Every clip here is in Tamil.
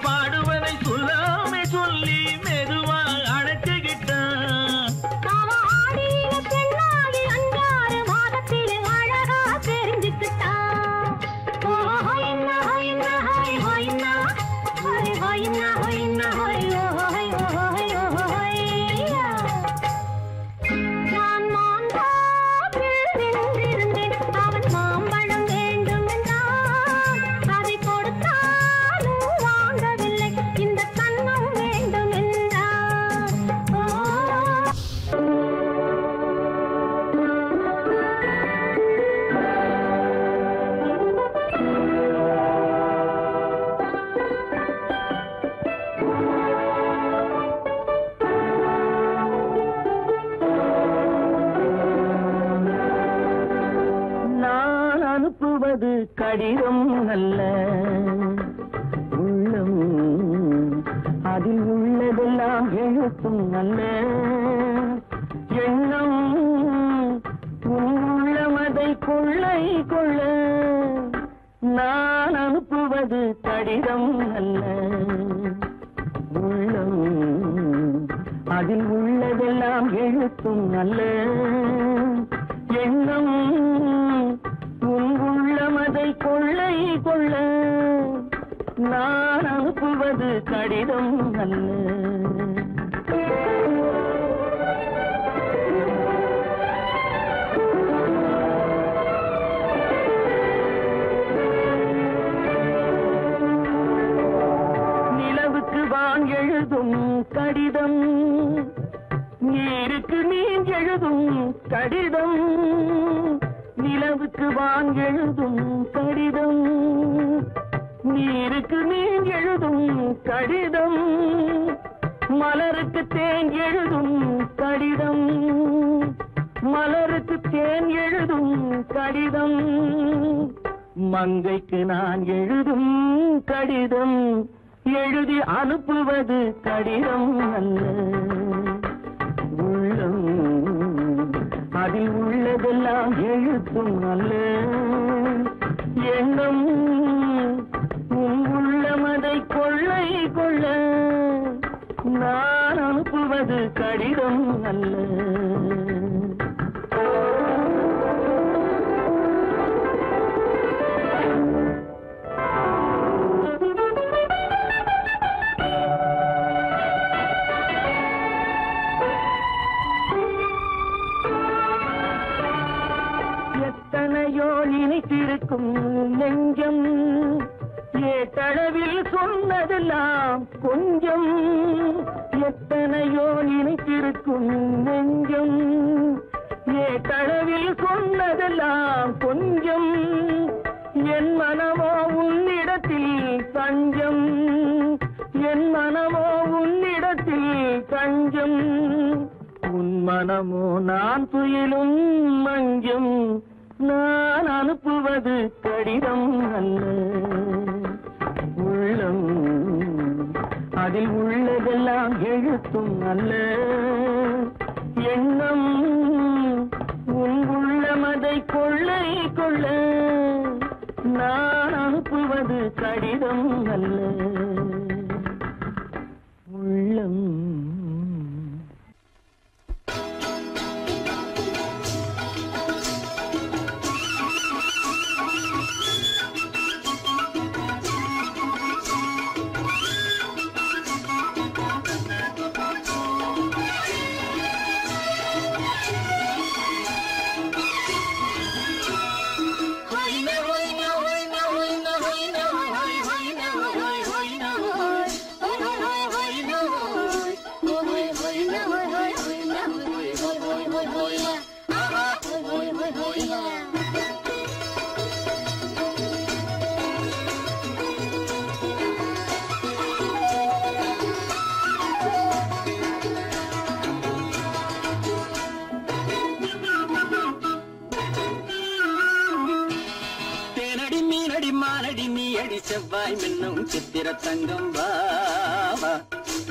பாடுவதை சொல்லாமே சொல்லி மெதுவா அணைச்சுகிட்டான். அனுப்புவது கடிதம் அல்ல. உள்ளம் அதில் உள்ளதெல்லாம் எழுத்தும் அல்ல. எண்ணம் உள்ளமதை கொள்ளை கொள்ள நான் அனுப்புவது கடிதம் அல்ல. உள்ளம் அதில் உள்ளதெல்லாம் எழுத்தும் அல்ல. எண்ணம் உள்ளமதை கொள்ளை கொள்ள நான் அனுப்புவது கடிதம் அல்ல. எழுதும் கடிதம் நீருக்கு நீர் எழுதும் கடிதம். நிலவுக்கு வான் எழுதும் கடிதம் நீருக்கு நீர் எழுதும் கடிதம். மலருக்கு தேன் எழுதும் கடிதம் மலருக்கு தேன் எழுதும் கடிதம். மங்கைக்கு நான் எழுதும் கடிதம் எழுதி அனுப்புவது கடிதம் அல்ல. உள்ளம் அதில் உள்ளதெல்லாம் எழுத்தும் அல்ல. எண்ணம் உள்ளமதை கொள்ளை கொள்ள நான் அனுப்புவது கடிதம் அல்ல. நினைத்திருக்கும் நெஞ்சம் ஏட்டளவில் சொன்னதெல்லாம் கொஞ்சம். எத்தனையோ நினைத்திருக்கும் நெஞ்சம் ஏட்டளவில் சொன்னதெல்லாம் கொஞ்சம். என் மனமோ உன்னிடத்தில் தஞ்சம். என் மனமோ உன்னிடத்தில் தஞ்சம். உன் மனமோ நான் துயிலும் மஞ்சம். நான் அனுப்புவது கடிதம் அல்ல. உள்ளம் அதில் உள்ளதெல்லாம் எழுத்தும் அல்ல. எண்ணம் உள்ளமதை கொள்ளை கொள்ள நான் அனுப்புவது கடிதம் அல்ல. உள்ளம் செவ்வாய் மின்னும் சித்திர தங்கம் வாவா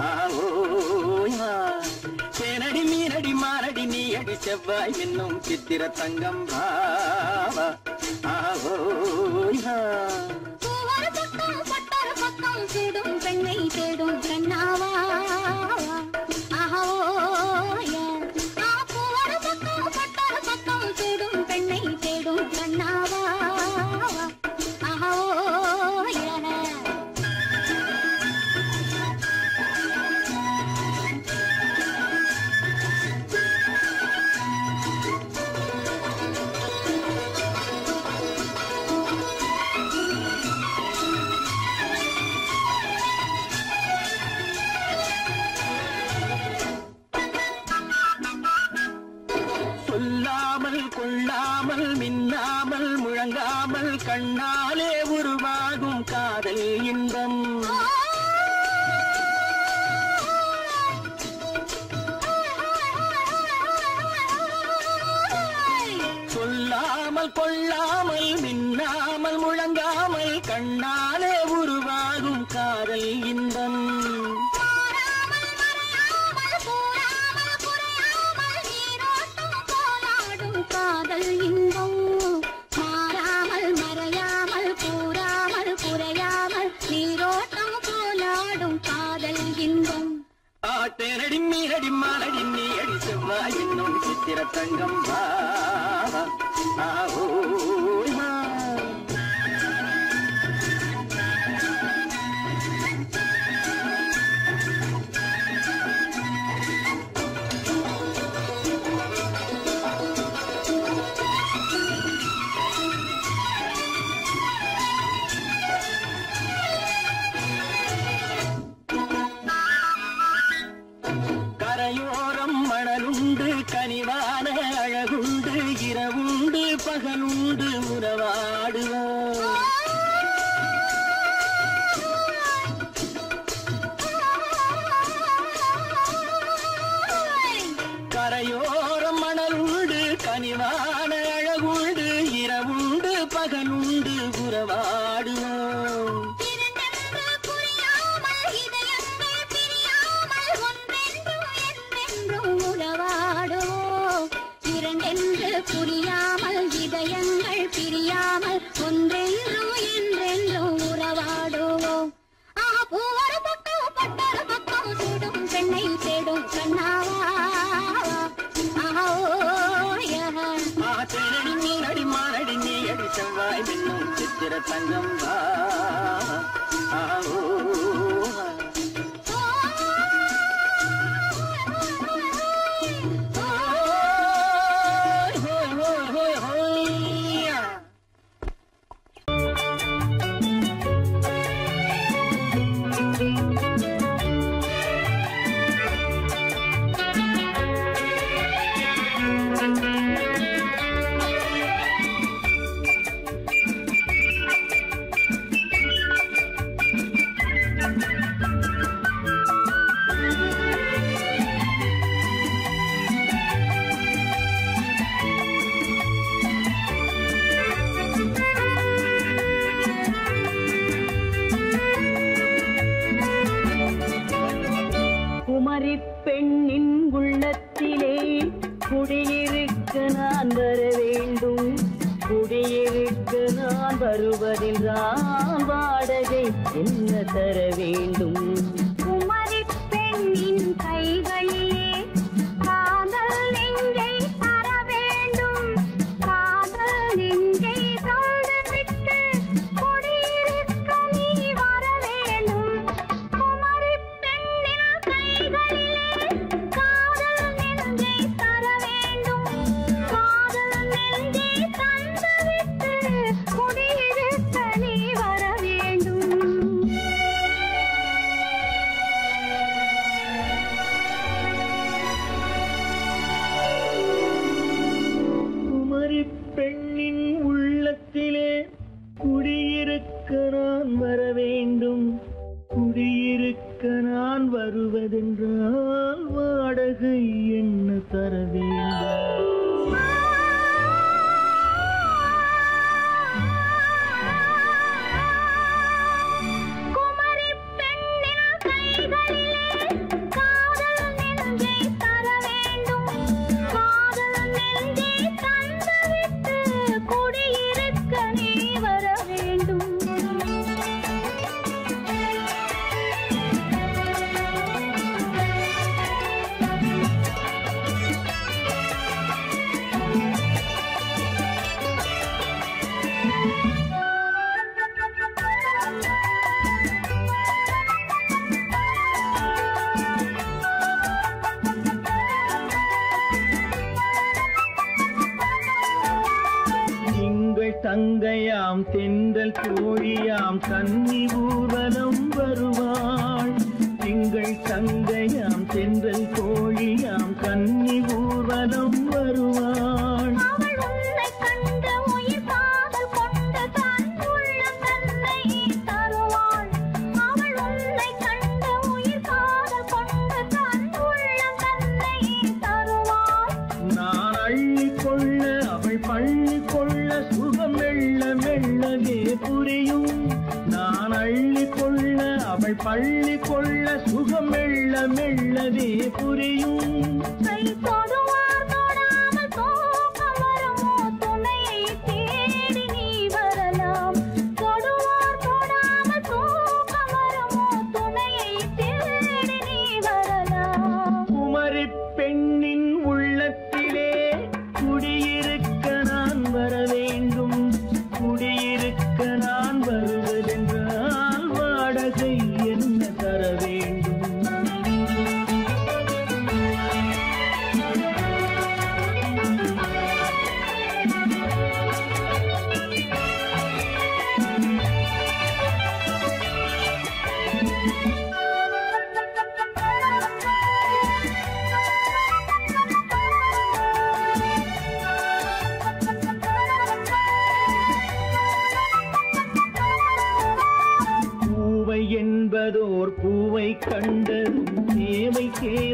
ஆவோயா. தேனடி மீனடி மாரடி நீ அடி செவ்வாய் மின்னும் சித்திர தங்கம் வாவா ஆவோயா. பக்கம் தேடும் பெண்ணை தேடும் கண்ணாவா ஆவோயா. பக்கம் தேடும் பெண்ணை தேடும் கண்ணாவா. கொள்ளாமல் மின்னாமல் முழங்காமல் கண்ணாலே உருவாகும் காதல் இன்பம். சொல்லாமல் கொள்ளாமல் மின்னாமல் தேனடி மீனடி மானடி நீ அடி செவ்வாய் என்னும் சித்திர தங்கம் கரையோரம் மணலுண்டு கனிவான அழகுண்டு இரவுண்டு பகலுண்டு உறவாடுவோம் கரையோரம் மணலுண்டு கனிவான அழகுண்டு இரவுண்டு பகலுண்டு உறவாடுவோம் புரியாமல் இதயங்கள் பிரியாமல் ஒன்றென்றும் என்றென்றும் உறவாடுவோம் பூவர பக்கம் பட்டர பக்கம் சூடும் பெண்ணை தேடும் கண்ணாவா தேனடி மீனடி மானடி நீ அடி செவ்வாய் என்னும் சித்திர தங்கம் குமரி பெண்ணின் உள்ளத்திலே குடியிருக்க நான் வர வேண்டும் குடியிருக்க நான் வருவதென்றால் வாடகை என்ன தர வேண்டும் குமரி பெண்ணின் கைகளிலே காதல் நெஞ்சை தர வேண்டும் காதல் நெஞ்சை தந்துவிட்டு குடியிருக்க நீ வர வேண்டும் குமரி பெண்ணின் கைகளிலே காதல் நெஞ்சை தர வேண்டும் காதல் நெஞ்சை தந்துவிட்டு குடியிருக்க நீ வர வேண்டும் குமரி பெண்ணின் உள்ளத்திலே குடியிருக்க நான் வர வேண்டும் குடியிருக்க நான் வருவதென்றால் வாடகை என்ன தர வேண்டும் குமரி பெண்ணின் கைகளிலே காதல் நெஞ்சை தர வேண்டும் காதல் நெஞ்சை தந்துவிட்டு குடியிருக்க நீ வர வேண்டும் திங்கள் தங்கையாம் தென்றல் தோழியாம் கன்னி ஊர்வலம் வருவாள் திங்கள் தங்கையாம் தென்றல் தோழியாம் கன்னி ஊர்வலம் வருவாள் அவள் உன்னை கண்ட உயிர் காதல் கொண்ட தன் உள்ளம் தன்னை தருவாள் அவள் உன்னை கண்ட உயிர் காதல் கொண்ட தன் உள்ளம் தன்னை தருவாள் நான் அள்ளி கொள்ள அவள் பள்ளி கொள்ள சுகம் மெல்ல மெல்லவே புரியும் நான் அள்ளி கொள்ள அவள் பள்ளி கொள்ள சுகம் மெல்ல மெல்லவே புரியும் கை தொடுவார் தொடாமல் தூக்கம் வருமோ துணையை தேடி நீ வரலாம் தொடுவார் தொடாமல் தூக்கம் வருமோ துணையை தேடி நீ வரலாம்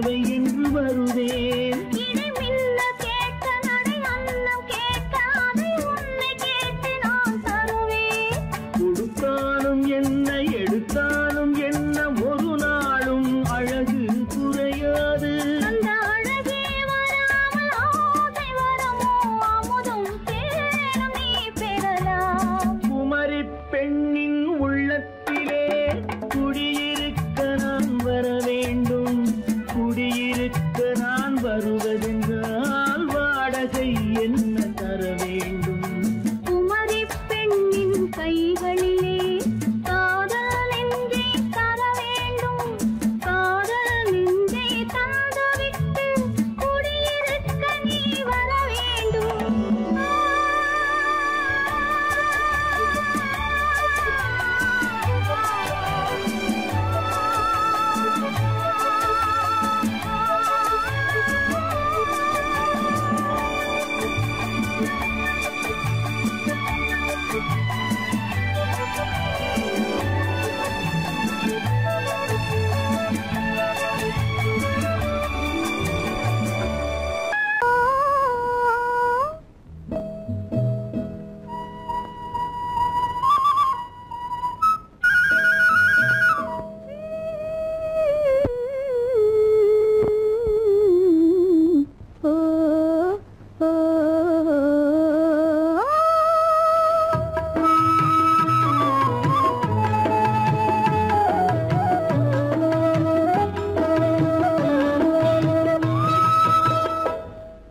தேவை என்று வருவேன். இதை மின்ன கேட்க நடை அன்னம் கேட்க அதை உன்னை கேட்டு நான் தருவேன். கொடுத்தாலும் என்ன எடுத்தாலும் என்ன ஒரு நாளும் அழகு குறையாது. அந்த அழகே வராமல் ஆசை வரமோ அமுதும் தேனும் நீ பெறலாம். குமரி பெண்ணின் உள்ளத்திலே குடியிருக்க நான் வர வேண்டும். குடியிருக்க நான் வருவதென்றால் வாடகை என்ன தர வேண்டும்? குமரி பெண்ணின் கைகளிலே காதல் நெஞ்சை தர வேண்டும். காதல் நெஞ்சை தந்துவிட்டு குடியிருக்க நீ வர வேண்டும்.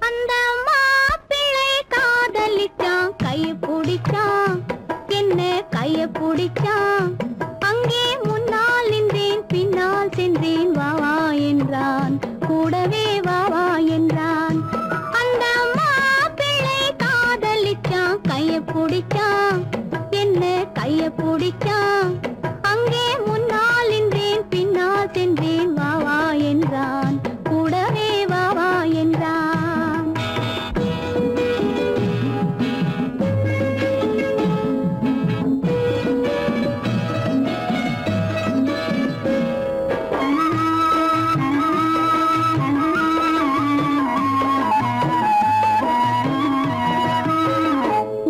அந்த மாப்பிள்ளை காதலிச்சான், கைய பிடிச்சான், என்ன கைய பிடிச்சான். அங்கே முன்னால் நின்றேன், பின்னால் சென்றேன், வா வா என்றான், கூடவே வா வா என்றான். அந்த மாப்பிள்ளை காதலிச்சான், கைய பிடிச்சான், என்ன கைய பிடிச்சான். அங்கே முன்னால் நின்றேன், பின்னால் சென்றேன், வா வா என்றான், கூடவே வா வா என்றான்.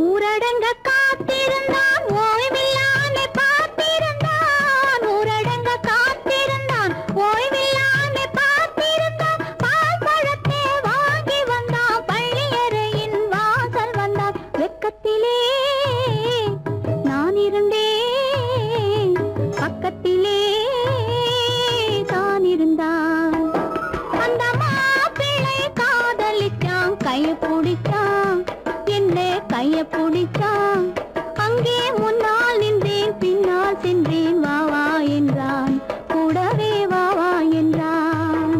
ஊரடங்க காத்திருந்தான், ஓய்வில்லாமே பார்த்திருந்தான். ஊரடங்க காத்திருந்தான், ஓய்வில்லாமே பார்த்திருந்தான். பால் பழத்தை வாங்கி வந்தான், பள்ளியறையின் வாசல் வந்தான். வெக்கத்திலே நான் இருந்தேன், பக்கத்திலே தான் இருந்தான். அந்த மாப்பிள்ளை காதலிச்சான், கைய பிடிச்சான், என்ன கைய பிடிச்சான். அங்கே முன்னால் நின்றேன், பின்னால் சென்றேன், வா வா என்றான், கூடவே வா வா என்றான்.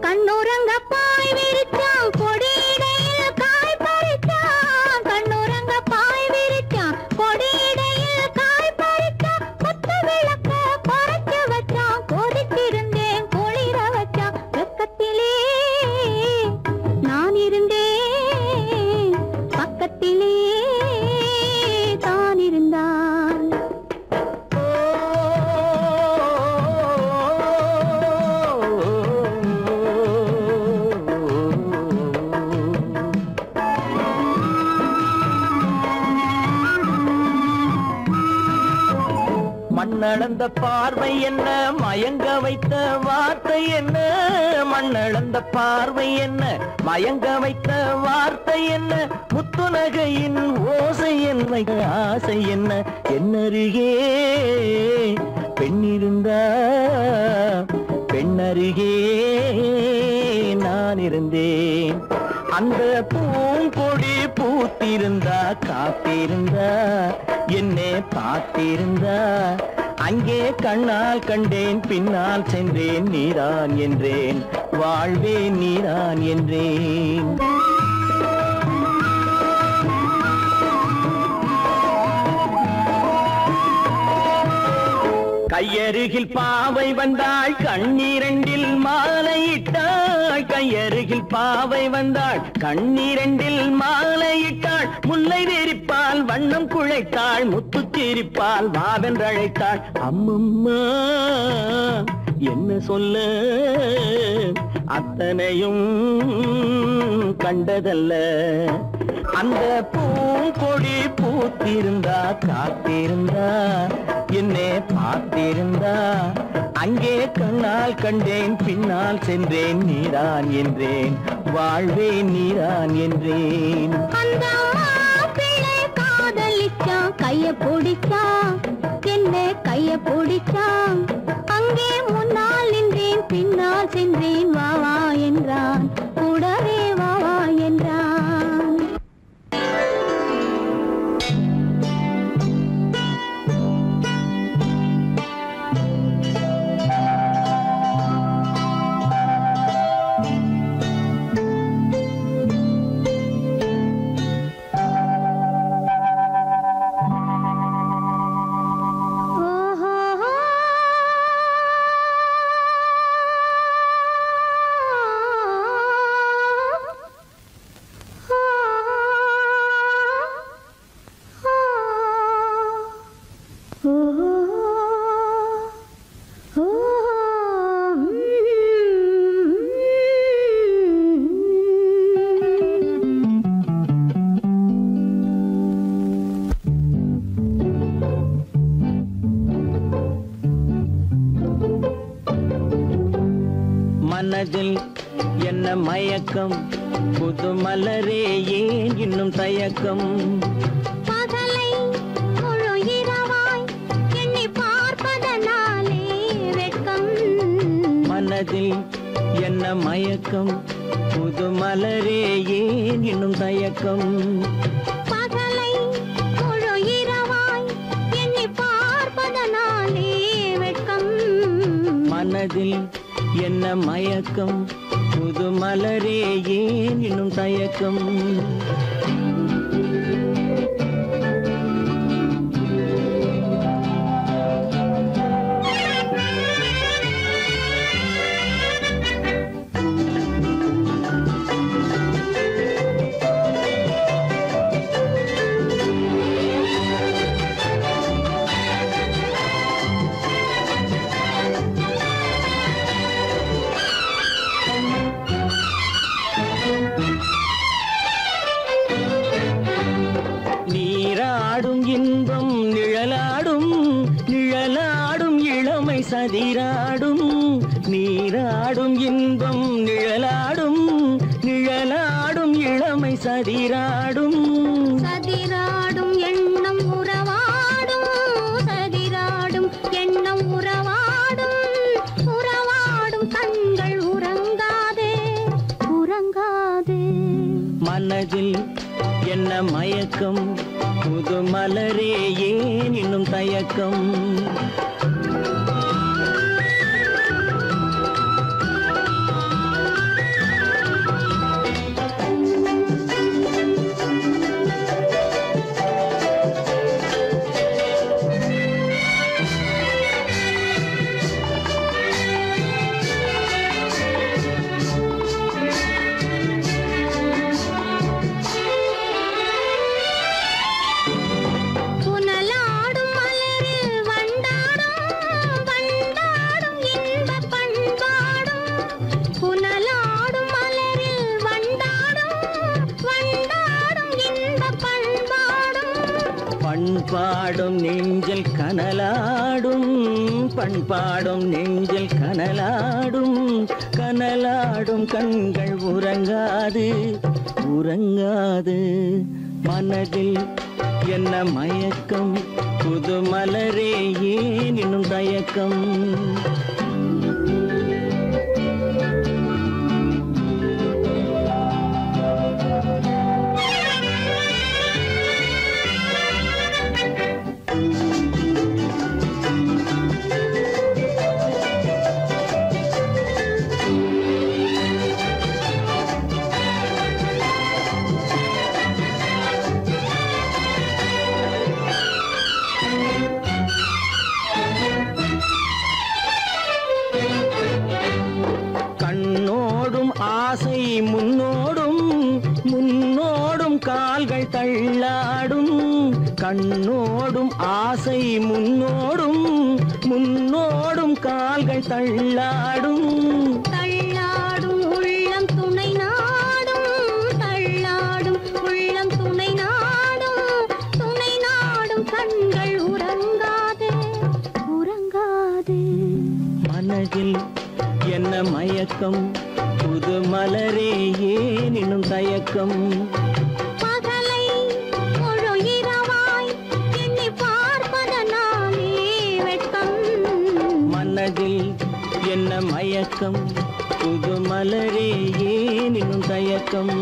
கண்ணுறங்க பாய் விரிச்சான், கொடியிடையில் காய் பறிச்சான். கண்ணுறங்க பாய் விரிச்சான், கொடியிடையில் காய் பறிச்சான். கொத்து விளக்க குறைச்சு வச்சான், கொதிச்சிருந்தேன் குளிர வச்சான். வெக்கத்திலே நான் இருந்தேன், பக்கத்திலே தான் இருந்தான். மண்ணளந்த பார்வை என்ன, மயங்க வைத்த வார்த்தை என்ன? மண்ணளந்த பார்வை என்ன, மயங்க வைத்த வார்த்தை என்ன? முத்துநகையின் ஓசை என்ன, ஆசை என்ன? என்னருகே பெண்ணிருந்தா, பெண்ணருகே நான் இருந்தேன். அந்த பூங்கொடி பூத்திருந்தா, காத்திருந்தா, என்னை பார்த்திருந்தா. அங்கே கண்ணால் கண்டேன், பின்னால் சென்றேன், நீதான் என்றேன், வாழ்வே நீதான் என்றேன். கையருகில் பாவை வந்தாள், கண்ணீரண்டில் மாலையிட்டாள். வந்தாய் அருகில் பாவை வந்தாள் கண்ணீரண்டில் மாலையிட்டாள் முல்லை வெறிப்பால் வண்ணம் குழைத்தாள் முத்து சிரிப்பால் வாவென்றழைத்தாள் அம்மம்மா என்ன சொல்ல அத்தனையும் கண்டதல்ல அந்த பூங்கொடி பூத்திருந்தா காத்திருந்தா என்னை பார்த்திருந்தா அங்கே கண்ணால் கண்டேன் பின்னால் சென்றேன் நீதான் என்றேன் வாழ்வேன் நீதான் என்றேன் அந்த மாப்பிள்ளை காதலிச்சான் கைய பிடிச்சான் என்ன கைய பிடிச்சான் அங்கே முன்னால் நின்றேன் பின்னால் சென்றேன் வா வா என்றான் கூடவே வா வா என்றான் மனதில் என்ன மயக்கம் புது மலரே ஏன் இன்னும் தயக்கம் பகலை முழு இரவாய் எண்ணி பார்ப்பதனாலே வெட்கம் மனதில் என்ன மயக்கம் புது மலரே ஏன் இன்னும் தயக்கம் பகலை முழு இரவாய் எண்ணி பார்ப்பதனாலே வெட்கம் மனதில் என்ன மயக்கம் புது மலரே ஏன் இன்னும் தயக்கம் நீராடும் இன்பம் நிழலாடும் நிழலாடும் இளமை சதிராடும் நீராடும் இன்பம் நிழலாடும் நிழலாடும் இளமை சதிராடும் சதிராடும் எண்ணம் உறவாடும் சதிராடும் எண்ணம் உறவாடும் உறவாடும் கண்கள் உறங்காதே உறங்காதே மனதில் என்ன மயக்கம் புது மலரே ஏன் இன்னும் தயக்கம் புனலாடும் மலரில் வண்டாடும் வண்டாடும் இன்பப் பண்பாடும் புனலாடும் மலரில் வண்டாடும் வண்டாடும் இன்பப் பண்பாடும் பண்பாடும் நெஞ்சில் கனலாடும் பண்பாடும் நெஞ்சில் கனலாடும் கனலாடும் கண்கள் உறங்காது உறங்காது மனதில் என்ன மயக்கம் புது மலரே ஏன் இன்னும் தயக்கம் கால்கள் தள்ளாடும் கண்ணோடும் ஆசை முன்னோடும் முன்னோடும் கால்கள் தள்ளாடும் தள்ளாடும் உள்ளம் துணை நாடும் தள்ளாடும் உள்ளம் துணை நாடும் கண்கள் உறங்காதே உறங்காதே மனதில் என்ன மயக்கம் புது மலரே ஏன் இன்னும் தயக்கம் பகலை முழு இரவாய் எண்ணி பார்ப்பதனாலே வெட்கம் மனதில் என்ன மயக்கம் புது மலரே ஏன் இன்னும் தயக்கம்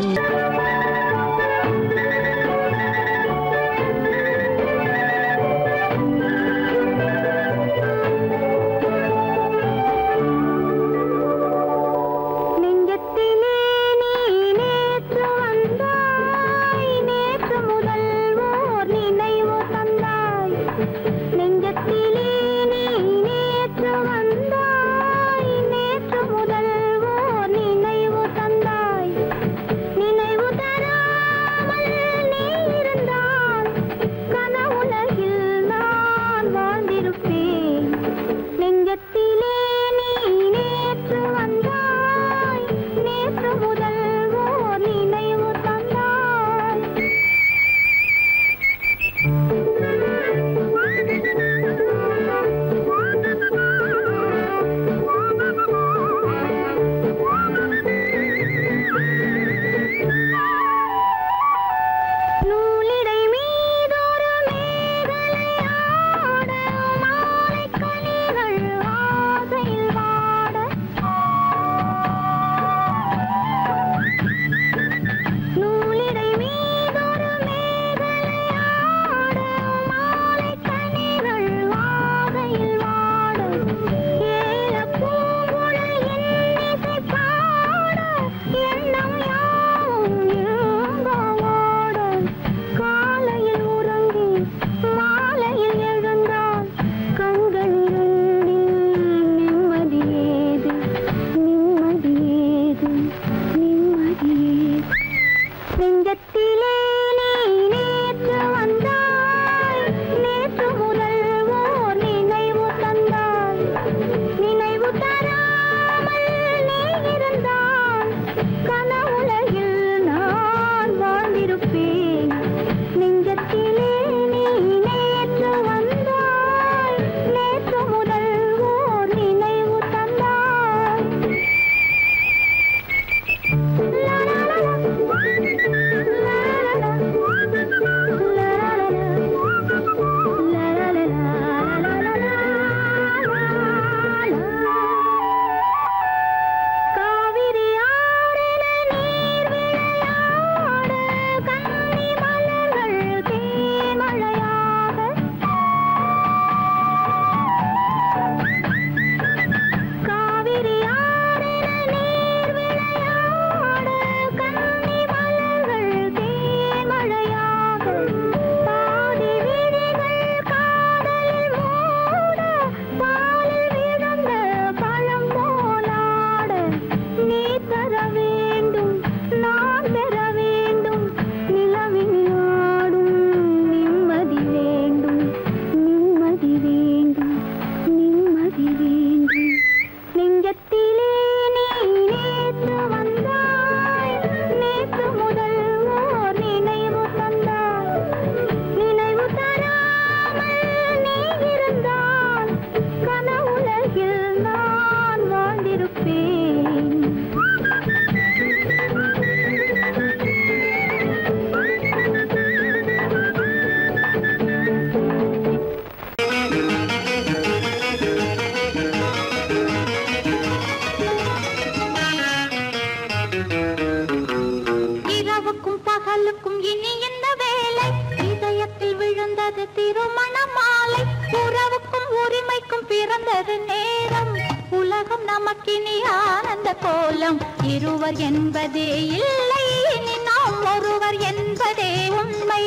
நமக்கினி ஆனந்த கோலம் இருவர் என்பதே இல்லை, இனி நாம் ஒருவர் என்பதே உண்மை.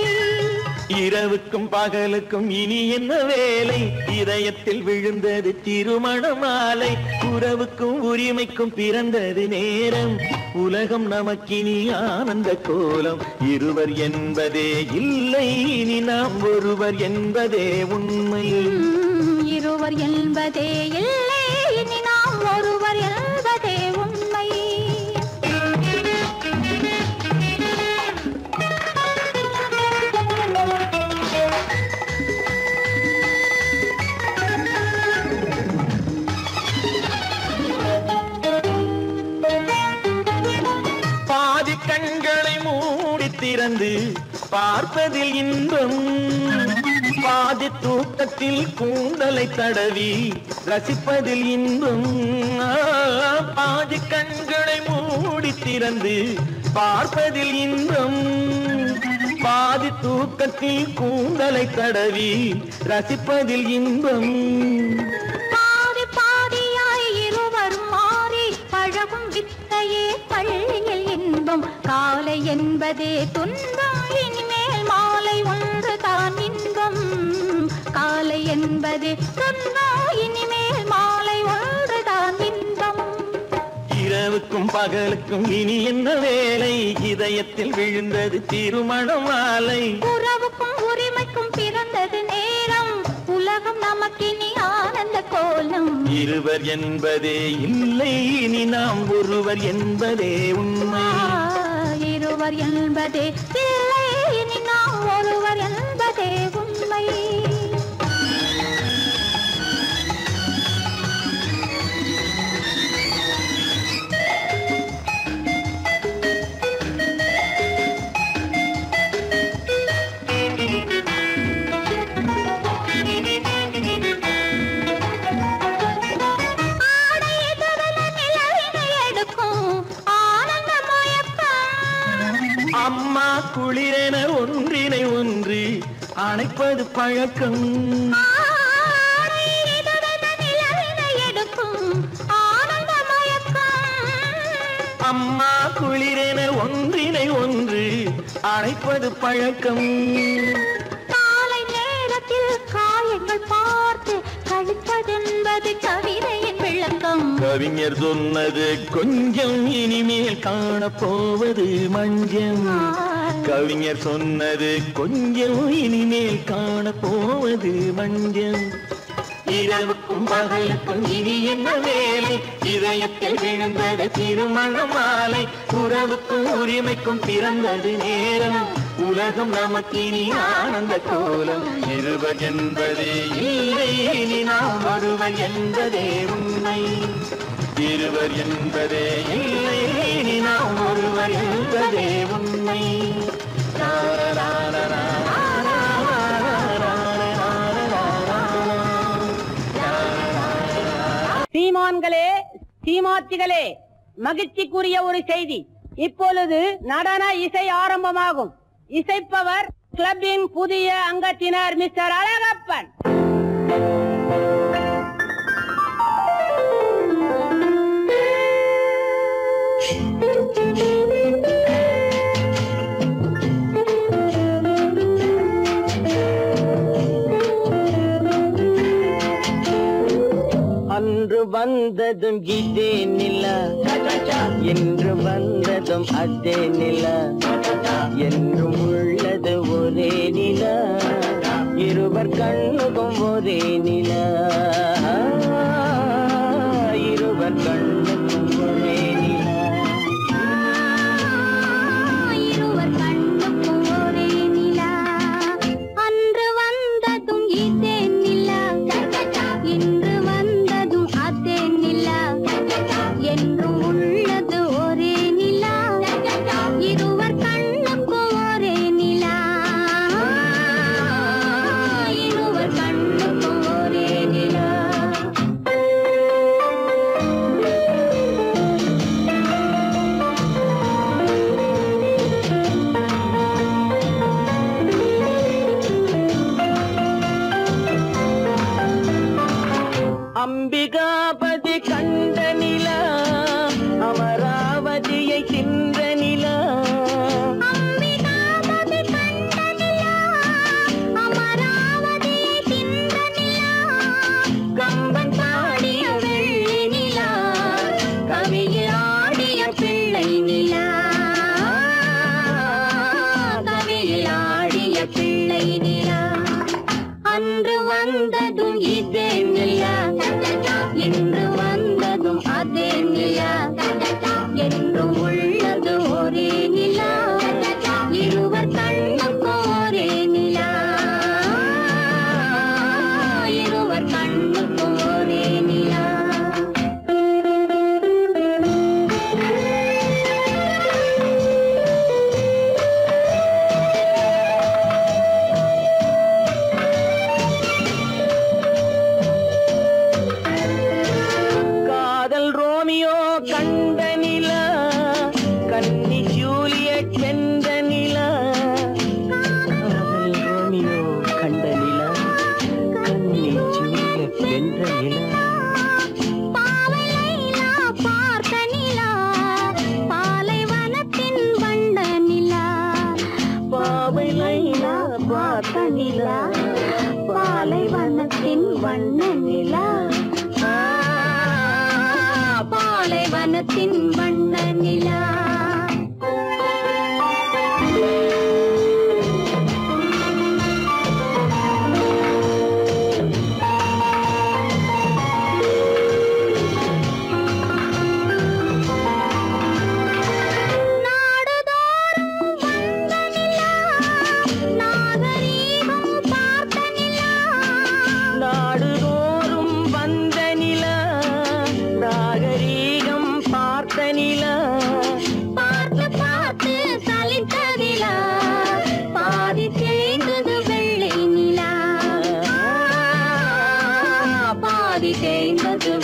இரவுக்கும் பகலுக்கும் இனி என்ன வேலை, இதயத்தில் விழுந்தது திருமண மாலை. உறவுக்கும் உரிமைக்கும் பிறந்தது நேரம், உலகம் நமக்கினி ஆனந்த கோலம். இருவர் என்பதே இல்லை, இனி நாம் ஒருவர் என்பதே உண்மை. இருவர் என்பதே இல்லை, இனி நாம் ஒருவர் என்பதே உண்மை. பாதி கண்களை மூடி திறந்து பார்ப்பதில் இன்பம், பாதி தூக்கத்தில் கூந்தலை தடவி ரசிப்பதில் இன்பம். பாதி கண்களை மூடி திறந்து பார்ப்பதில் இன்பம், பாதி தூக்கத்தில் கூந்தலை தடவி ரசிப்பதில் இன்பம். பாதி பாதியாய் இருவர் மாறி பழகும் வித்தையே பள்ளியில் இன்பம். காலை என்பதே துன்பம், இனிமேல் மாலை ஒன்று தான் இன்பம். காலை என்பதே துன்பம், இனிமேல் மாலை ஒன்று தான் இன்பம். இரவுக்கும் பகலுக்கும் இனி என்ன வேலை, இதயத்தில் விழுந்தது திருமண மாலை. உறவுக்கும் உரிமைக்கும் பிறந்தது நேரம், உலகம் நமக்கினி ஆனந்த கோலம். இருவர் என்பதே இல்லை, இனி நாம் ஒருவர் என்பதே உண்மை. இருவர் என்பதே இல்லை, இனி நாம் ஒருவர் என்பதே உண்மை. அம்மா குளிரென ஒன்றினை ஒன்று அணைப்பது பழக்கம், அம்மா குளிரென ஒன்றினை ஒன்று அணைப்பது பழக்கம். காலை நேரத்தில் காயங்கள் பார்த்து கழிப்பதென்பது கவிதையின் விளக்கம். கவிஞர் சொன்னது கொஞ்சம், இனிமேல் காணப்போவது மஞ்சம். கவிஞர் சொன்னது கொஞ்சம், இனிமேல் காணப்போவது மஞ்சம். இரவுக்கும் பகலுக்கும் இனி என்ன வேலை, இதயத்தில் விழுந்தது திருமண மாலை. உறவுக்கும் உரிமைக்கும் பிறந்தது நேரம், உலகம் நமக்கினி ஆனந்த கோலம். இருவர் என்பதே இல்லை, இனி நாம் ஒருவர் என்பதே உண்மை. இருவர் என்பதே இல்லை, இனி நாம் ஒருவர் என்பதே உண்மை. சீமான்களே, சீமாத்திகளே, மகிழ்ச்சிக்குரிய ஒரு செய்தி. இப்பொழுது நடன இசை ஆரம்பமாகும். இசைப்பவர் கிளப்பின் புதிய அங்கத்தினர் மிஸ்டர் அழகப்பன். அன்று வந்ததும் இதே நிலா, என்று வந்ததும் அதே நிலா, என்றும் உள்ளது ஒரே நிலா, இருவர் கண்ணுக்கும் ஒரே நிலா, இருவர் கண்ணுக்கும் ஒரே நிலா, இருவர் கண்ணுக்கும் ஒரே நிலா. அன்று வந்ததும் இதே நிலா, இன்று வந்ததும் அதே நிலா, என்றும் உள்ளது ஒரே நிலா, இருவர் கண்ணுக்கும் ஒரே நிலா, இருவர் கண்ணுக்கும் ஒரே நிலா. வந்ததும் இதே நிலா இன்று வந்ததும் அதே நிலா என்றும் உள்ளது ஒரே நிலா இருவர் கண்ணுக்கு ஒரே நிலா இருவர் கண்ணுக்கு ஒரே நிலா கண்ட நிலா கன்னி ஜூலியட் வென்ற நிலா காதல் ரோமியோ கண்ட நிலா கன்னி ஜூலியட் வென்ற நிலா பாவை லைலா பார்த்த நிலா பாலைவனத்தின் வண்ண நிலா பாவை லைலா பார்த்த நிலா பாலைவனத்தின் வண்ண நிலா பாலைவனத்தின் வண்ண நிலா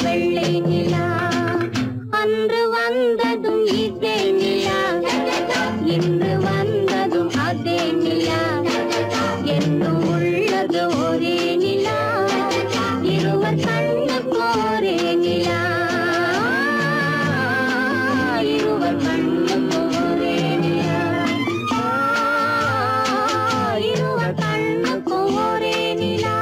வெள்ளை நிலா அன்று வந்ததும் இதே நிலா இன்று வந்ததும் அதே நிலா என்றும் உள்ளது ஒரே நிலா இருவர் கண்ணுக்கு ஒரே நிலா இருவர் கண்ணுக்கு ஒரே நிலா இருவர் கண்ணுக்கு ஒரே நிலா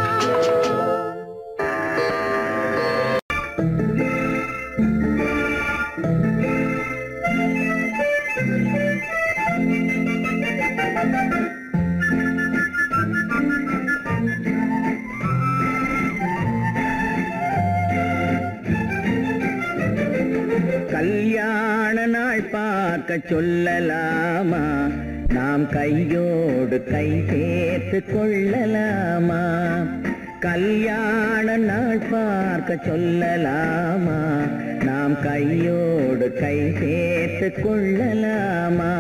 கல்யாண நாள் பார்க்க சொல்லலாமா நாம் கையோடு கை சேர்த்து கொள்ளலாமா கல்யாண நாள் பார்க்க சொல்லலாமா நாம் கையோடு கை சேர்த்து கொள்ளலாமா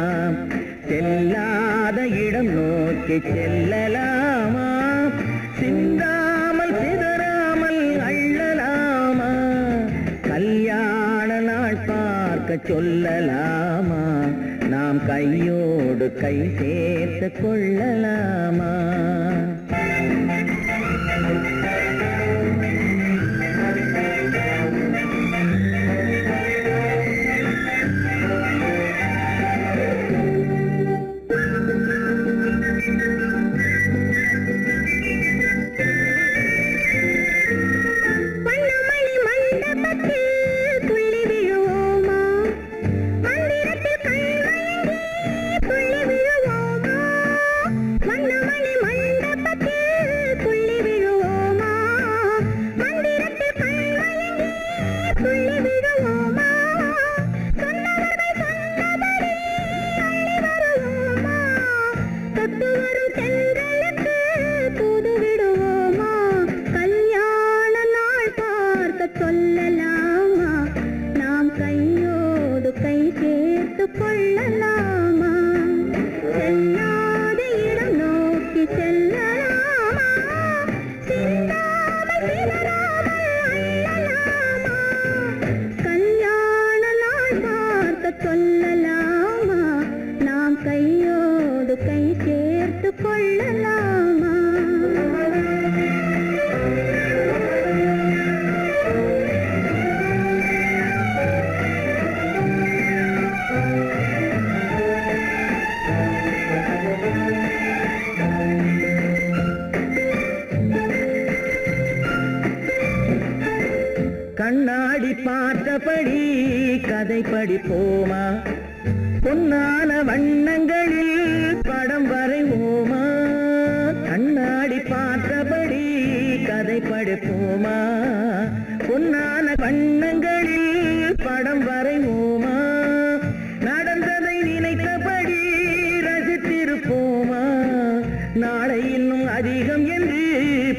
செல்லாத இடம் நோக்கி செல்லலாமா சிந்தாமல் சிதறாமல் அள்ளலாமா கல்யாண நாள் பார்க்க சொல்லலாமா நாம் கையோடு கை சேர்த்து கொள்ளலாமா கண்ணாடி பார்த்தபடி கதை படிப்போமா பொன்னான வண்ணங்களில் படம் வரைவோமா கண்ணாடி பார்த்தபடி கதை கதை படைப்போமா பொன்னான வண்ணங்களில் படம் வரைவோமா நடந்ததை நினைத்தபடி ரசித்திருப்போமா நாளை இன்னும் அதிகம் என்று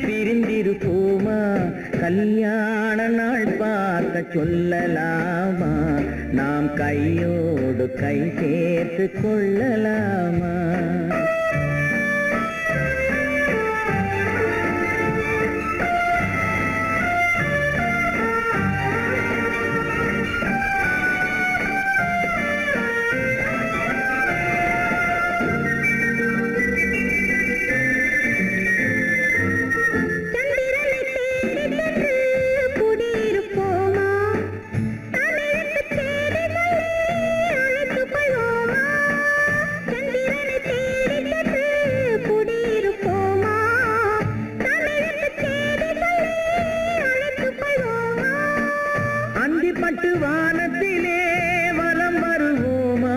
பிரிந்திருப்போமா கல்யாண நாள் பார்க்க சொல்லலாமா நாம் கையோடு கை சேர்த்து கொள்ளலாமா வானத்திலே வலம் வருவோமா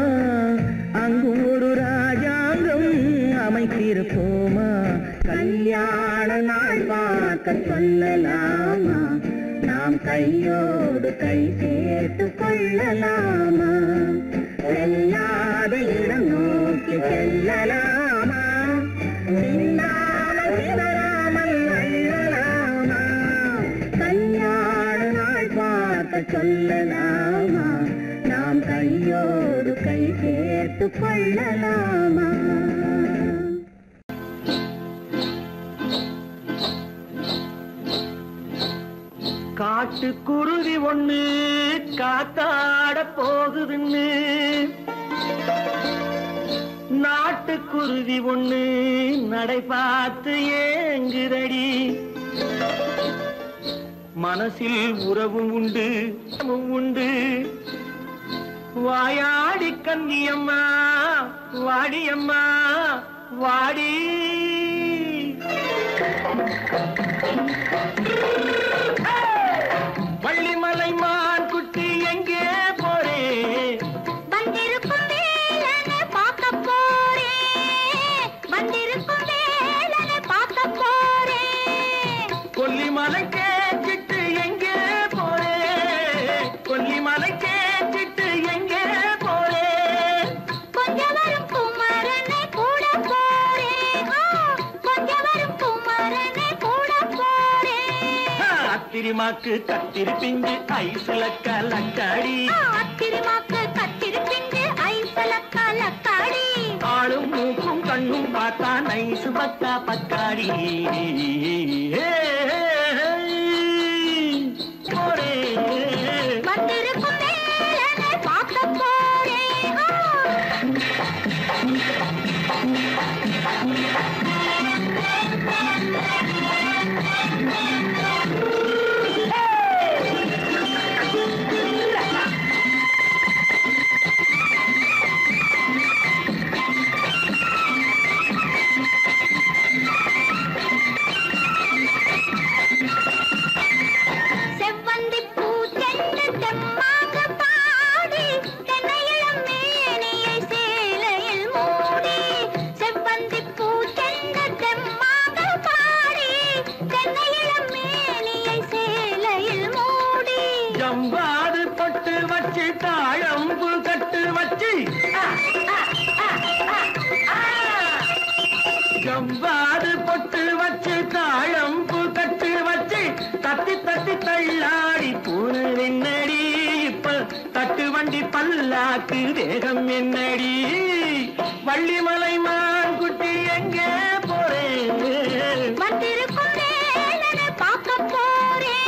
அங்கும் ஒரு ராஜாங்கம் அமைத்திருப்போமா கல்யாண நாள் பார்க்க சொல்லலாமா நாம் கையோடு கை சேர்த்து கொள்ளலாமா செல்லாத இடம் நோக்கி செல்லலாமா சின்னாமல் சிதறாமல் அள்ளலாமா கல்யாண நாள் பார்க்க சொல்லலாமா நாம் கையோடு கை சேர்த்து கொள்ளலாமா காட்டுக்குருவி ஒண்ணு காத்தாட போகுதுன்னு நாட்டுக்குருவி ஒண்ணு நடை பார்த்து ஏங்குதடி மனசில் உறவும் உண்டு உண்டு வாயாடி கன்னியம்மா வாடியம்மா வாடி வள்ளிமலை மான் குட்டி எங்கே போறே வந்திருக்கும் வேலனை பார்க்க போறேன் வந்திருக்கும் வேலனை பார்க்க போறேன் கொல்லிமலை கேச்சிட்டு எங்கே போறே கொல்லிமலை கேச்சிட்டு எங்கே போறே கொஞ்சம் வரும் குமரனை கூட போறேன் கொஞ்சம் வரும் குமரனை கூட போறேன் அத்திரிமாக்கு கத்திருப்பிஞ்சு ஐசுல கலக்காடி அத்திரிமாக்கு கத்திருப்பிஞ்சு ஐசுல கலக்காடி ஆளும் மூக்கும் கண்ணும் பார்த்தா நைசு பக்கா பக்காடி போரே வந்திருக்கும் வேலனை பார்க்க போறேன் செவ்வந்தி பூ செண்டு தெம்மாக பாடி தென்னையிளம் மேனியை சேலையில் மூடி செவ்வந்தி பூ செண்டு தெம்மாக பாடி தென்னையிளம் மேனியை சேலையில் மூடி ஜம்பாது பட்டு வச்சு தாழம்பு கட்டு வச்சு ஜம்பாது பொட்டு வச்சு தாழம்பு கட்டு வச்சு தத்தி தத்தி தள்ளாடி பூனை என்னடி இப்ப தட்டு வண்டி பல்லாக்கு வேகம் என்னடி வள்ளிமலை மான் குட்டி எங்கே போறேன் வந்திருக்கும் வேலனை பார்க்க போறேன்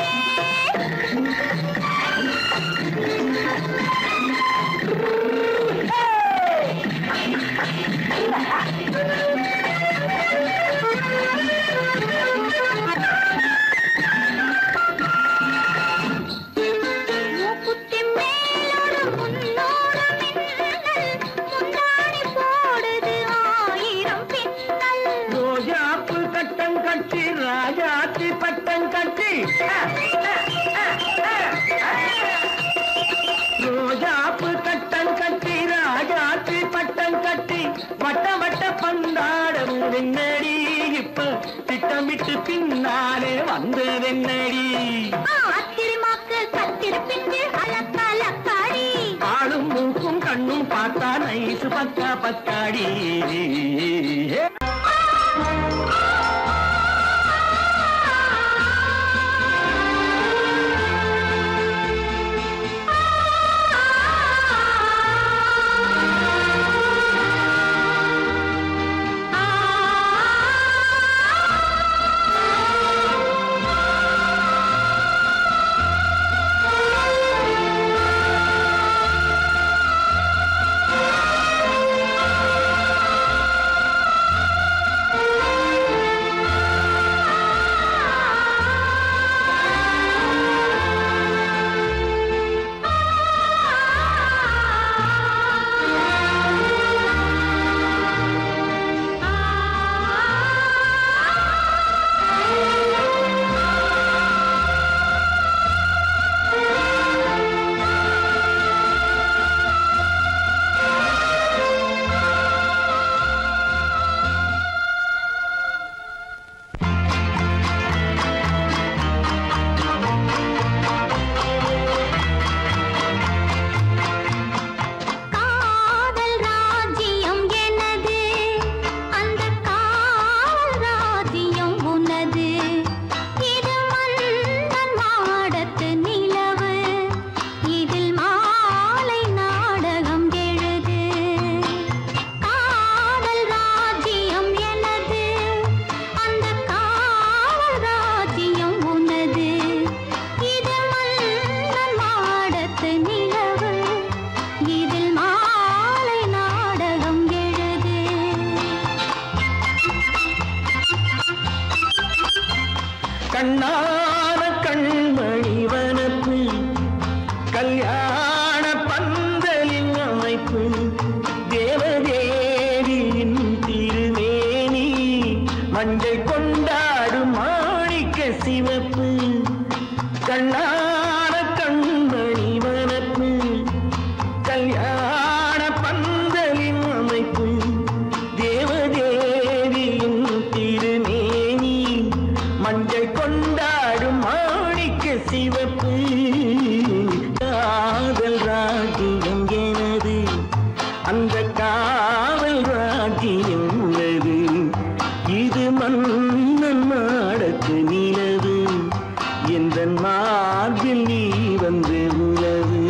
மூக்குத்தி மேலோடு முன்னோடு மின்னல் முந்தாணி போடுது ஆயிரம் பின்னல் ரோஜாப்பு கட்டம் கட்டி ராஜாத்தி பட்டம் கட்டி ரோஜாப்பு கட்டம் கட்டி ராஜாத்தி பட்டம் கட்டி வட்ட வட்ட பந்தாடம் என்னடி இப்ப திட்டமிட்டு பின் பின்னாலே வந்ததென்னடி ஆத்திரமாக்கு கத்திருப்பிட்டு அலக்காடி ஆளும் மூக்கும் கண்ணும் பார்த்தா நைசு பக்கா பக்காடி கண்ணான கண்மணி வனப்பு கல்யாண பந்தலின் அமைப்பு தேவதேவியின் திருமேனி மஞ்சள் கொண்டாடும் மாணிக்க சிவப்பு கண்ணான கண்மணி வனப்பு கல்யாண பந்தலின் அமைப்பு தேவதேவியின் திருமேனி மஞ்சள் கொண்டாடும் மாணிக்க சிவப்பு காதல் ராஜ்யம் எனது அந்த காவல் ராஜ்யம் உள்ளது இது மன்னன் நாடத்து நிலவு எந்த மார்பில் நீ வந்து உலவு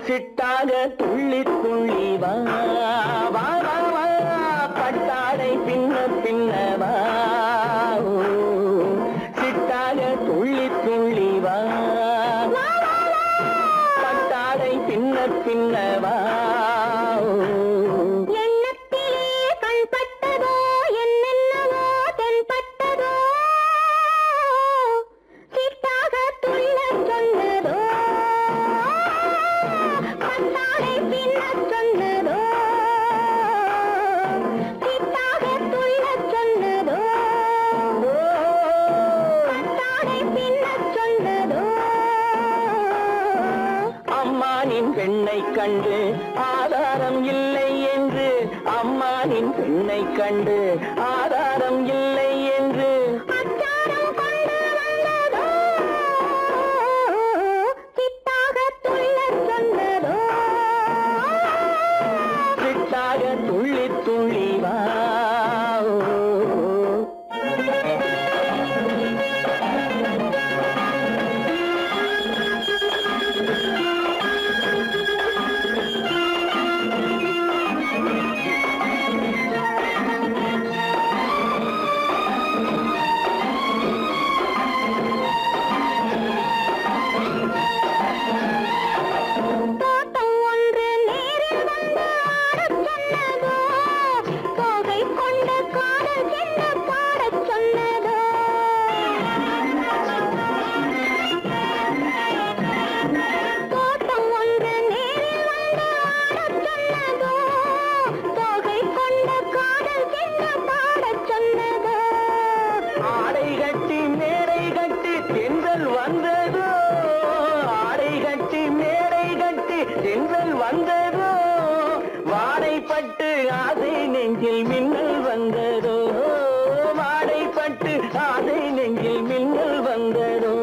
சிட்டாக துள்ளி துள்ளி வா வா வா வா பட்டாடை பின்ன பின்னவா சிட்டாக துள்ளி துள்ளி வா பட்டாடை பின்ன பின்னவா எண்ணத்திலே கண்பட்டதோ என்னென்னவோ தென்பட்டதோ சிட்டாக துள்ளச் சொன்னதோ பட்டாடை பின்னச் சொன்னதோ சிட்டாக துள்ளச் சொன்னதோ பட்டாடை பின்னச் சொன்னதோ அம்மானின் பெண்ணை கண்டு ஆதாரம் இல்லை என்று அம்மானின் பெண்ணை கண்டு ஆதாரம் இல்லை என்று அச்சாரம் கொண்டு வந்ததோ சிட்டாக துள்ளச் சொன்னதோ சிட்டாக துள்ளி துள்ளி வா தோட்டம் ஒன்று நேரில் வந்து ஆடச் சொன்னதோ தோகை கொண்ட காதல் என்ன பாடச் சொன்னதோ தோட்டம் ஒன்று நேரில் வந்து ஆடச் சொன்னதோ தோகை கொண்ட காதல் என்ன பாடச் சொன்னதோ ஆடை கட்டி மேடை கட்டி தென்றல் வந்ததோ ஆடை கட்டி மேடை கட்டி தென்றல் வந்ததோ வாடைப்பட்டு ஆசை நெஞ்சில் மின்னல் வந்ததோ வாடைப்பட்டு ஆசை நெஞ்சில் மின்னல் வந்ததோ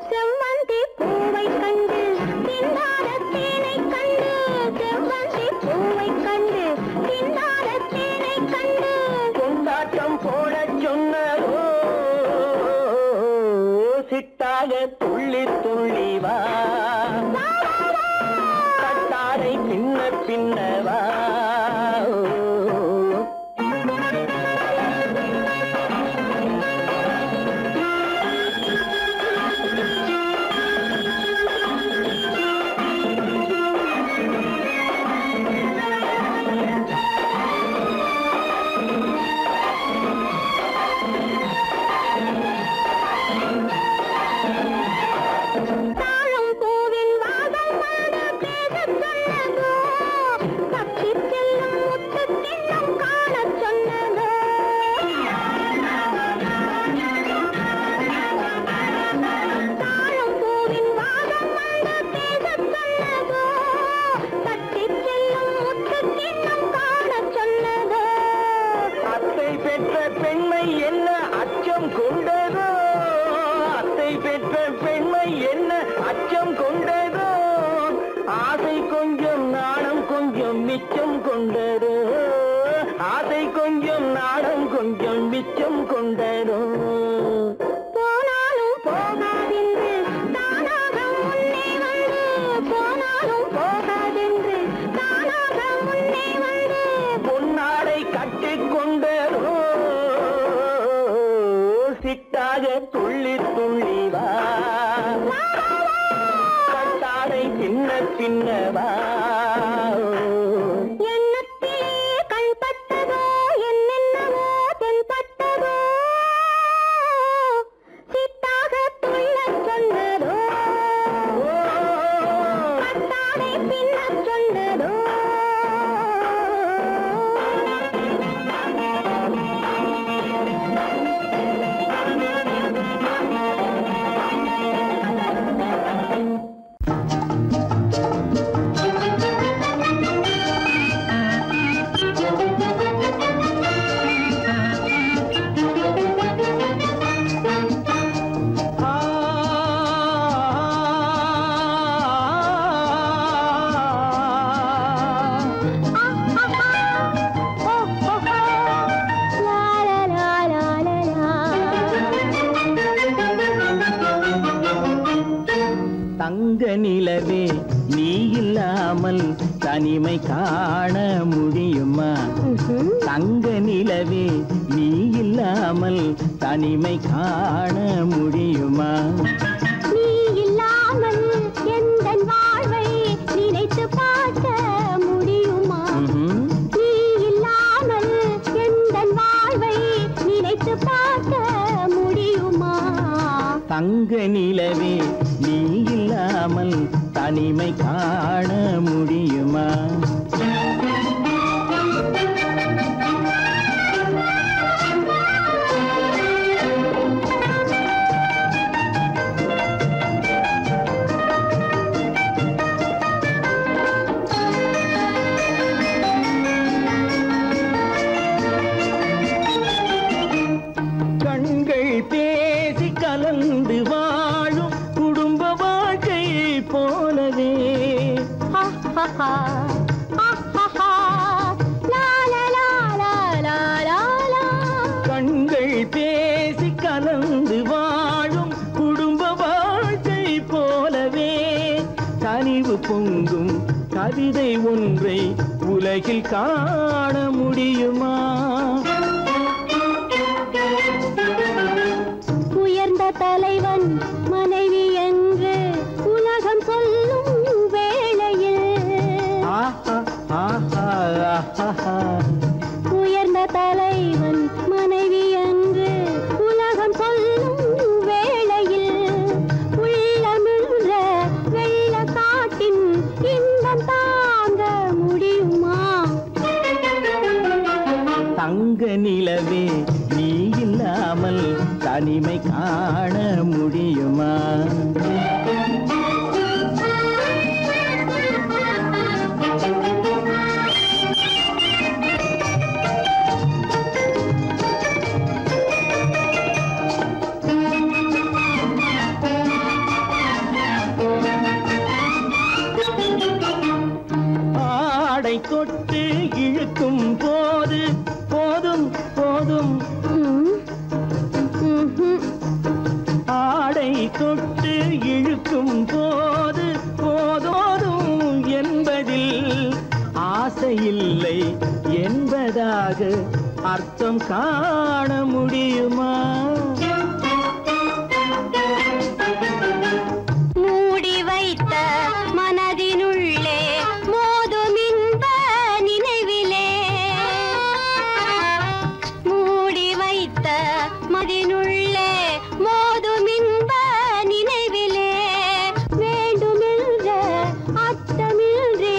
செவ்வந்தி பூவை கண்டு திண்டாட தேனை கண்டு செவ்வந்தி பூவை கண்டு திண்டாட தேனை கண்டு கொண்டாட்டம் போடச் சொன்னதோ சிட்டாக துள்ளி துள்ளி வா கட்டாடை பின்ன பின்னவா தாழம் பூவின் வாசம் வந்து பேசச் சொன்னதோ தப்பிச் செல்லும் முத்துக் கிண்ணம் காணச் சொன்னதோ தாழம் பூவின் வாசம் வந்து பேசச் சொன்னதோ தப்பிச் செல்லும் முத்துக் கிண்ணம் காணச் சொன்னதோ அத்தை பெற்ற பெண்மை என்ன அச்சம் கொண்டதோ அத்தை பெற்ற பெண்மை என்ன அச்சம் கொண்டதோ ஆசை கொஞ்சம் நாணம் கொஞ்சம் மிச்சம் கொண்டதோ ஆசை கொஞ்சம் நாணம் கொஞ்சம் மிச்சம் கொண்டதோ போனாலும் போகாதென்று தானாக முன்னே வந்து போனாலும் போகாதென்று தானாக முன்னே வந்து பொன்னாடை கட்டிக் கொண்டதோ சிட்டாக துள்ளி துள்ளி வா கட்டாடை பின்ன பின்னவா எண்ணத்திலே கண்பட்டதோ என்னென்னவோ தென்பட்டதோ தங்க நிலவே நீ இல்லாமல் தனிமை காண முடியுமா? தங்க நிலவே நீ இல்லாமல் தனிமை காண முடியுமா? நீ இல்லாமல் எந்தன் வாழ்வை நினைத்து பார்க்க முடியுமா? நீ இல்லாமல் எந்தன் வாழ்வை நினைத்து பார்க்க முடியுமா? தங்க நிலவே நீ இல்லாமல் தனிமை காண முடியுமா? கண்கள் பேசி கலந்து வாழும் குடும்ப வாழ்க்கை போலவே கண்கள் பேசி கலந்து வாழும் குடும்ப வாழ்க்கை போலவே கனிவு பொங்கும் கவிதை ஒன்றை உலகில் காண முடியுமா? உயர்ந்த தலைவன் மனைவி என்று உலகம் சொல்லும் வேளையில் உயர்ந்த தலைவன் மனைவி என்று உலகம் சொல்லும் வேளையில் உள்ளமிழ்ற வெள்ள காட்டின் இன்பம் தாங்க முடியுமா? தங்க நிலவே நீ இல்லாமல் தனிமை காண முடியுமா? ஆடை தொட்டு இழுக்கும் போது போதும் போதும் ஆடை தொட்டு இழுக்கும் போது போதோதும் என்பதில் ஆசையில்லை என்பதாக அர்த்தம் காண முடியுமா? மூடி வைத்த மனதினுள்ளே மோதும் இன்ப நினைவிலே மூடி வைத்த மனதினுள்ளே மோதும் இன்ப நினைவிலே வேண்டுமென்ற அர்த்தமின்றி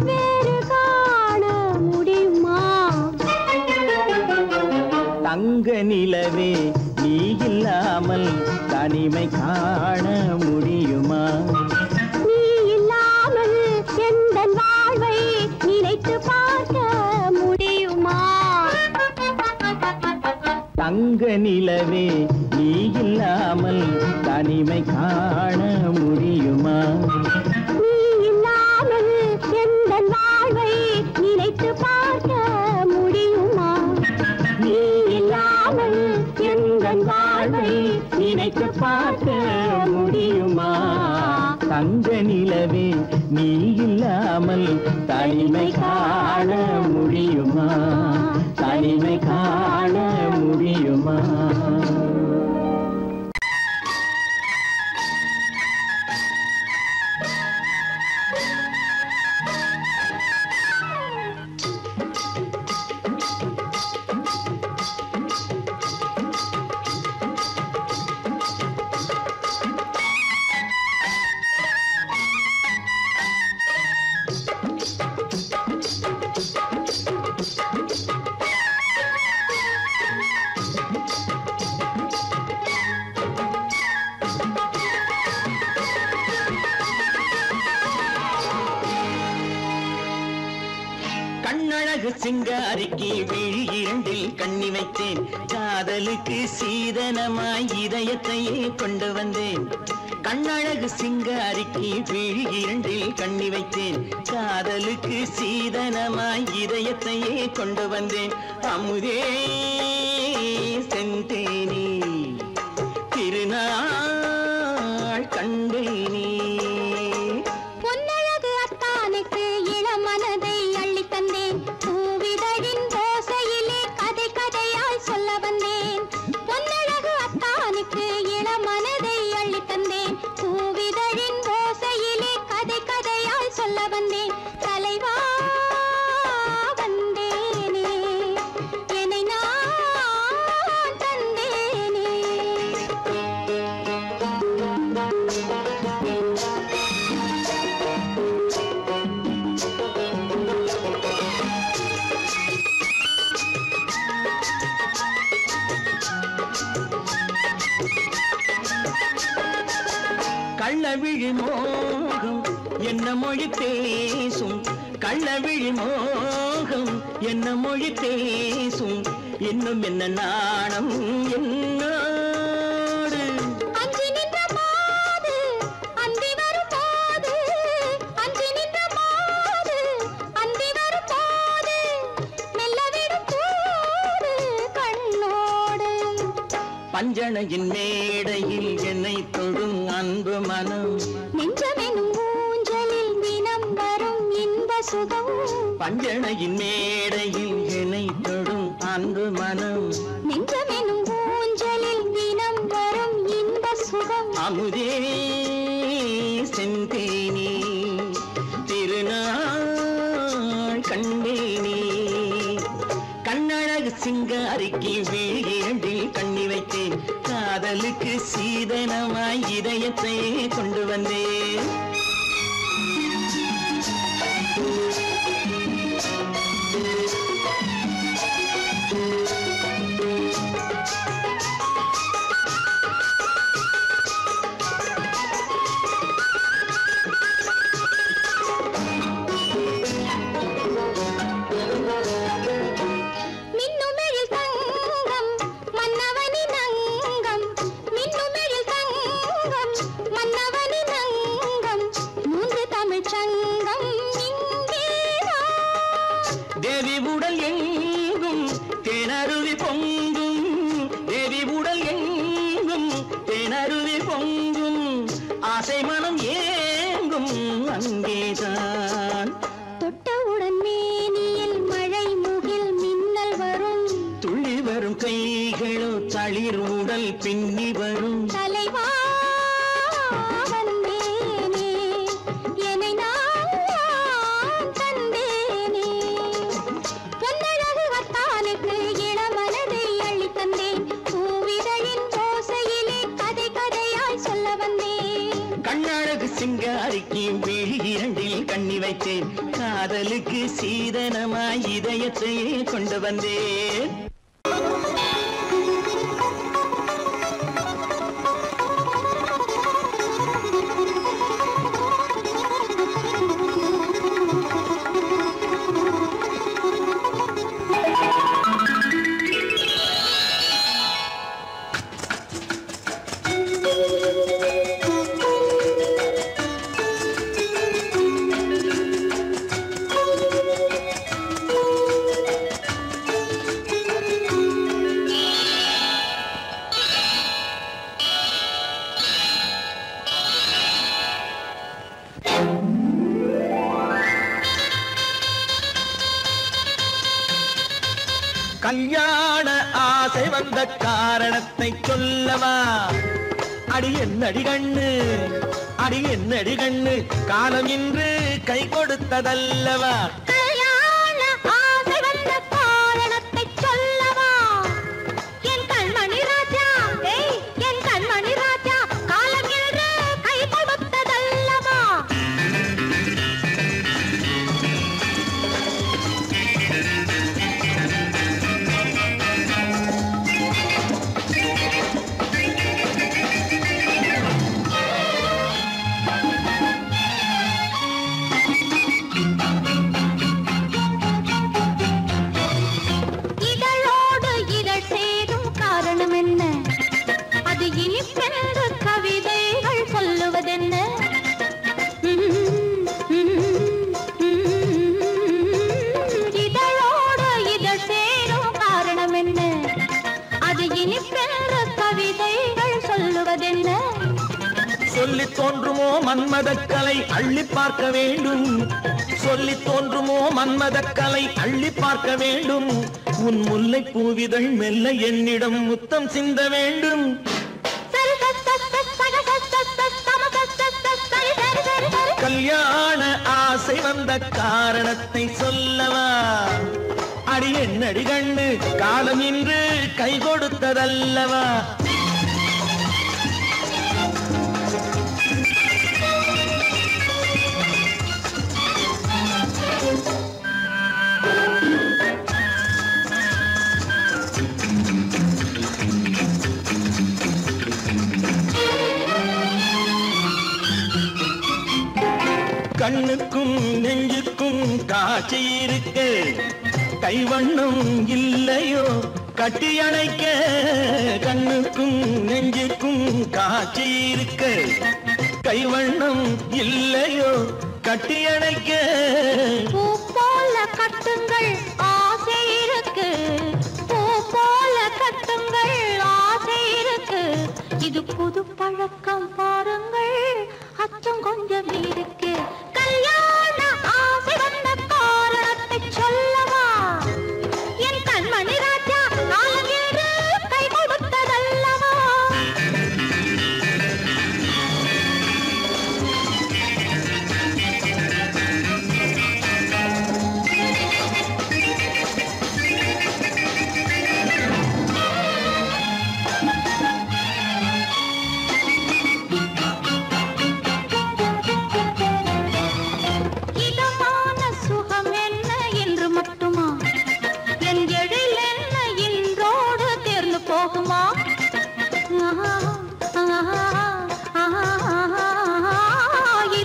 வேறு காண முடியுமா? தங்க நிலவே நீ இல்லாமல் தனிமை காண முடியுமா? நீ இல்லாமல் எந்தன் வாழ்வை நினைத்து பார்க்க முடியுமா? தங்க நிலவே நீ இல்லாமல் தனிமை காண முடியுமா? நீ இல்லாமல் எந்தன் வாழ்வை நினைத்து பார்க்க முடியுமா? நீ இல்லாமல் எந்தன் வாழ்வை நினைத்து பார்க்க முடியுமா? தங்க நிலவே நீ இல்லாமல் தனிமை காண முடியுமா? தனிமை காண முடியுமா? கண்ணழகு சிங்காரிக்கு விழி இரண்டில் கண்ணி வைத்தேன். காதலுக்கு சீதனமாய் இதயத்தையே கொண்டு வந்தேன். கண்ணழகு சிங்காரிக்கு விழி இரண்டில் கண்ணி வைத்தேன். காதலுக்கு சீதனமாய் இதயத்தையே கொண்டு வந்தேன். அமுதே செந்தேனே திருநாள் கண்டேனே கள்ளவிழி மோகம் என்ன மொழி பேசும் கள்ளவிழி மோகம் என்ன மொழி பேசும் இன்னும் என்ன நாணம் என்னோடு அஞ்சி நின்ற மாது அந்தி வரும் போது அஞ்சி நின்ற மாது அந்தி வரும் போது மெல்ல விடும் போது கண்ணோடு பஞ்சணையின் மேடையில் என்னை தொடும் அன்பு மனம் நெஞ்சமெனும் ஊஞ்சலில் தினம் வரும் இன்ப சுகம் பஞ்சணையின் மேடையில் என்னை தொடும் அன்பு மனம் நெஞ்சமெனும் ஊஞ்சலில் தினம் வரும் இன்ப சுகம் அமுதே செந்தேனி திருநாள் கண்டேனி கண்ணழகு சிங்காரிக்கு வீழில் கண்ணி வைத்தேன் காதலுக்கு சீதனமாய் இதயத்தை கொண்டு வந்தேன் மின்னுமெழில் தங்கம் மன்னவனின் அங்கம் மின்னுமெழில் தங்கம் மன்னவனின் அங்கம் மூன்று தமிழ்ச் சங்கம் இங்கேதான் தேவி உடல் எங்கும் தேனருவி பொங்கும் தேவி உடல் எங்கும் தேனருவி பொங்கும் ஆசை மனம் ஏங்கும் அங்கேதான் தொட்டவுடன் மேனியில் மழை முகில் மின்னல் வரும் துள்ளி வரும் கைகளோ தளிர் உடல் பின்னி வரும் தலைவா வந்தேனே என்னை நான் தந்தேனே பொன்னழகு வத்தானுக்கு இளமனதை அள்ளித் தந்தேன் பூவிதழின் ஓசையிலே கதை கதையாய் சொல்ல வந்தேன் கண்ணழகு சிங்காரிக்கு விழி இரண்டில் கண்ணி வைத்தேன் காதலுக்கு சீதனமாய் இதயத்தையே கொண்டு வந்தேன் கல்யாண ஆசை வந்த காரணத்தை சொல்லவா அடி என்னடி கண்ணு அடி என்னடி கண்ணு காலம் இன்று கை கொடுத்ததல்லவா கல்யாண ஆசை வந்த காரணத்தை சொல்லவா என் கண்மணி ராஜா என் கண்மணி ராஜா காலம் என்று கை கொடுத்ததல்லவா இதழோடு இதழ் சேரும் காரணம் என்ன அது இனிப்பென்று கவிதைகள் சொல்லுவதென்ன இதழோடு இதழ் சேரும் காரணம் என்ன அது இனிப்பென்று கவிதைகள் சொல்லுவதென்ன சொல்லி தோன்றுமோ மன்மதக்கலை அள்ளி பார்க்க வேண்டும் சொல்லி தோன்றுமோ மன்மதக்கலை அள்ளி பார்க்க வேண்டும் உன் முல்லை பூவிதழ் மெல்ல என்னிடம் முத்தம் சிந்த வேண்டும் கல்யாண ஆசை வந்த காரணத்தை சொல்லவா அடி என்னடி கண்ணு காலம் இன்று கை கொடுத்ததல்லவா கண்ணுக்கும் நெஞ்சுக்கும் காட்சி இருக்கு கைவண்ணம் இல்லையோ கட்டி அணைக்க கண்ணுக்கும் நெஞ்சுக்கும் காட்சி இருக்கு கைவண்ணம் இல்லையோ கட்டி அணைக்க பூ போல கட்டுங்கள் ஆசை இருக்கு பூ போல கட்டுங்கள் ஆசை இருக்கு இது புது பழக்கம் பாருங்கள் அச்சம் கொஞ்சம் இருக்கு கல்யாண ஆசை வந்த காரணத்தை சொல்லவா என் கண்மணி ராஜா நாளேறு கை கொடுத்ததல்லவா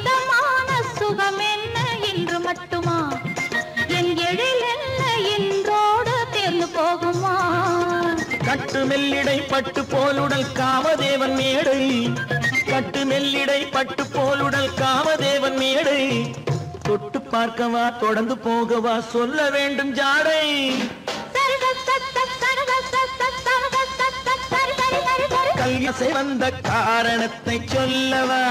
இதமான சுகம் என்ன என்று மட்டுமா என் எழில் என்ன என்றோடு தேர்ந்து போகுமா கட்டு மெல்லிடை பட்டு போலுடல் காமதேவன் மேடை கட்டு மெல்லிடை பட்டு போலுடல் காமதேவன் மேடை தொட்டு பார்க்கவா தொடர்ந்து போகவா சொல்ல வேண்டும் ஜாடை கல்யாசை வந்த காரணத்தை சொல்லவா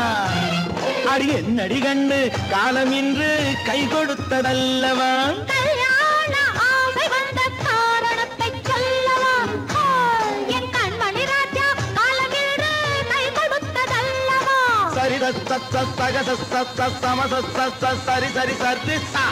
அடி என்னடி கண்டு காலம் இன்று கை கொடுத்ததல்லவா கல்யாண ஆசை வந்த காரணத்தை சொல்லவா என் கண்மணி ராஜா காலம் இன்று கை கொடுத்ததல்லவா சரி சகச சமச சரி சரி சரி சா